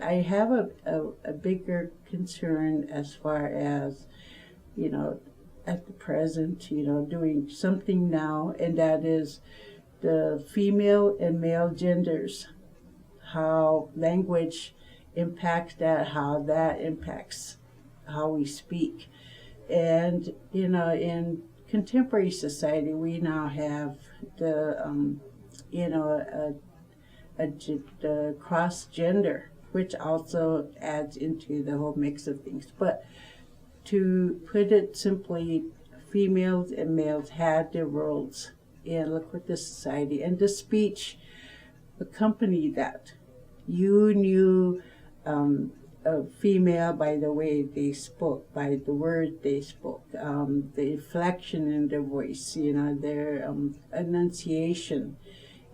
I have a bigger concern as far as, at the present, doing something now, and that is the female and male genders, how language impacts that, how that impacts how we speak. And, in contemporary society, we now have the, the cross gender, which also adds into the whole mix of things. But to put it simply, females and males had their roles in Lakota society, and the speech accompanied that. You knew a female by the way they spoke, by the word they spoke, the inflection in their voice, their enunciation.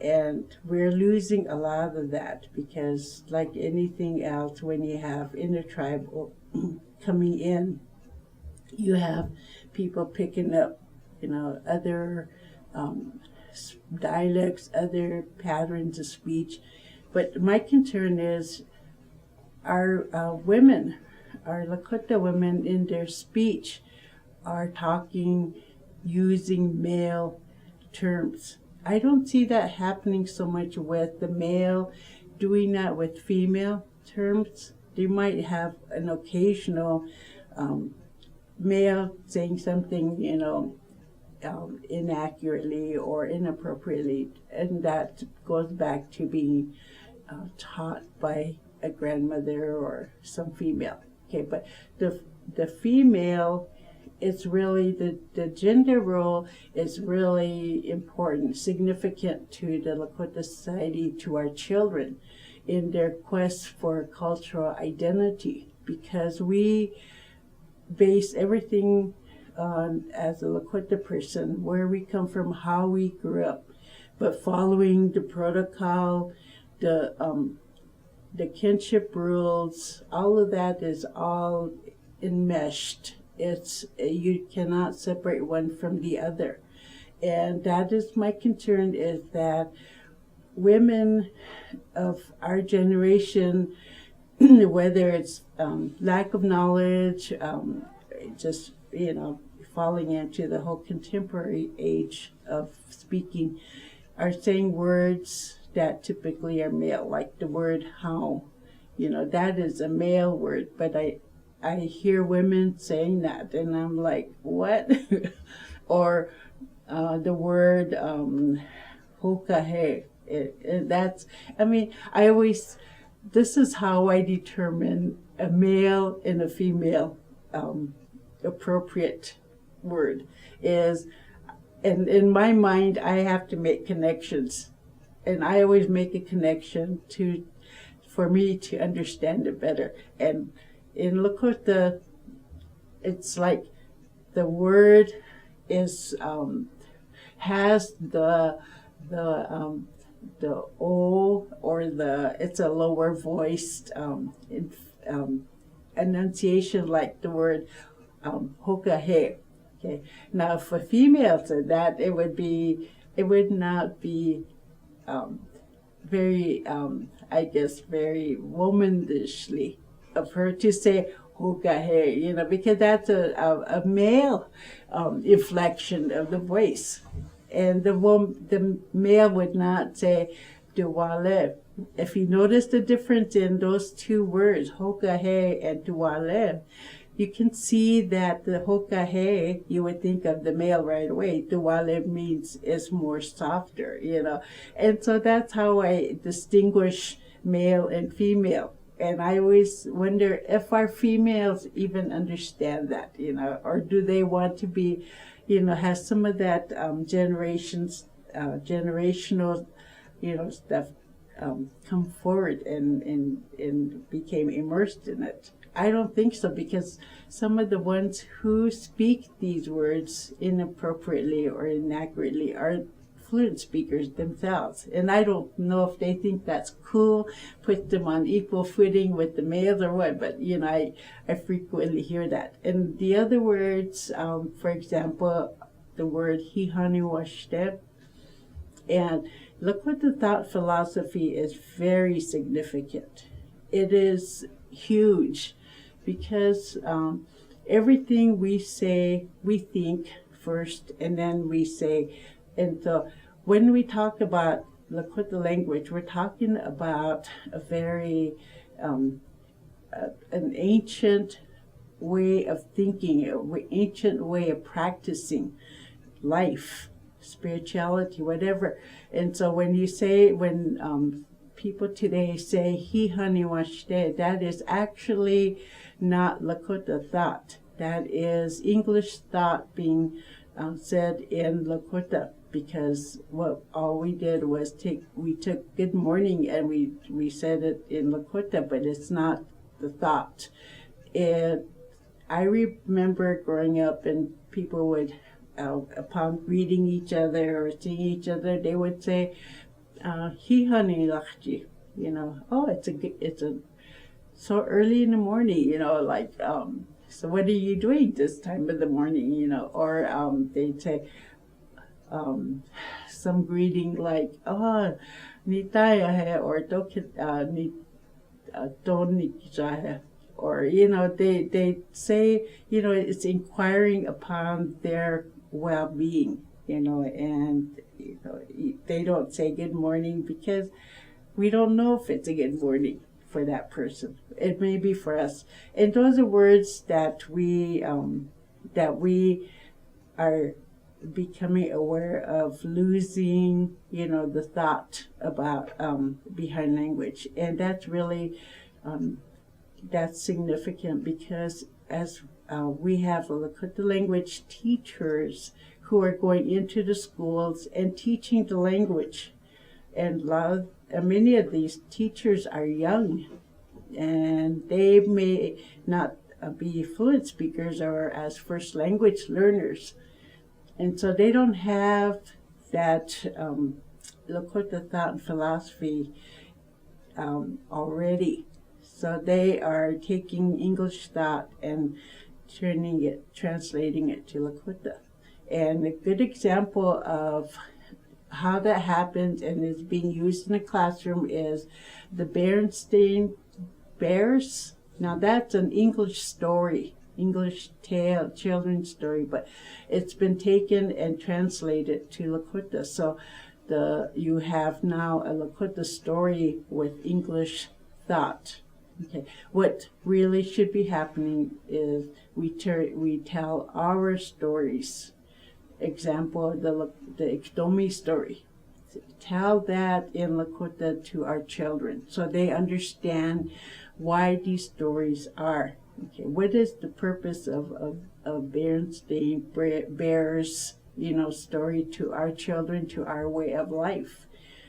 And we're losing a lot of that because, like anything else, when you have intertribe coming in, you have people picking up, other dialects, other patterns of speech. But my concern is our women, our Lakota women in their speech are talking using male terms. I don't see that happening so much with the male doing that with female terms. They might have an occasional male saying something, inaccurately or inappropriately, and that goes back to being taught by a grandmother or some female. Okay, but the female, it's really the gender role is really important, significant to the Lakota society, to our children in their quest for cultural identity, because we base everything on, as a Lakota person, where we come from, how we grew up, but following the protocol, the kinship rules, all of that is all enmeshed. You cannot separate one from the other. And that is my concern, is that women of our generation, whether it's lack of knowledge, just, falling into the whole contemporary age of speaking, are saying words that typically are male, like the word how. That is a male word, but I hear women saying that, and I'm like, what? Or the word hokahe. This is how I determine a male and a female appropriate word is, and in my mind, I have to make connections, and I always make a connection for me to understand it better. And in Lakota, it's like the word is has the O, or it's a lower voiced enunciation, like the word hokahe. Okay. Now, if a female said that, it would not be very, very womanishly of her to say hokahe, because that's a male inflection of the voice. And the male would not say duwale. If you notice the difference in those two words, hokahe and duwale, you can see that the hokahe, you would think of the male right away. Duwale means is more softer, And so that's how I distinguish male and female. And I always wonder if our females even understand that, or do they want to be, has some of that generational, stuff come forward and became immersed in it. I don't think so, because some of the ones who speak these words inappropriately or inaccurately are fluent speakers themselves. And I don't know if they think that's cool, put them on equal footing with the males or what, but I frequently hear that. And the other words, for example, the word hihaniwashte, and Lakota thought philosophy is very significant. it is huge because everything we say, we think first, and then we say. And so when we talk about Lakota language, we're talking about a very an ancient way of thinking, an ancient way of practicing life, spirituality, whatever. And so when you say, when people today say "he honey washte," that is actually not Lakota thought. That is English thought being said in Lakota, because what all we did was we took good morning and we said it in Lakota, but it's not the thought. I remember growing up and people would, upon greeting each other or seeing each other, they would say, "He honey lachji," oh, it's a so early in the morning, like, so what are you doing this time of the morning, or they'd say some greeting like, "Oh, ni tayo he," or ni don't, or they say, it's inquiring upon their well-being, and they don't say good morning because we don't know if it's a good morning for that person. It may be for us, and those are words that we are becoming aware of losing, the thought about behind language, and that's really that's significant because as we have Lakota language teachers who are going into the schools and teaching the language, and many of these teachers are young, and they may not be fluent speakers or as first language learners. And so they don't have that Lakota thought and philosophy already. So they are taking English thought and translating it to Lakota. And a good example of how that happens and is being used in the classroom is the Berenstain Bears. Now that's an English story, English tale, children's story, but it's been taken and translated to Lakota. So you have now a Lakota story with English thought. Okay. What really should be happening is we tell our stories. Example, the Iktomi story. Tell that in Lakota to our children so they understand why these stories are. Okay, what is the purpose of Berenstain Bears, story to our children, to our way of life?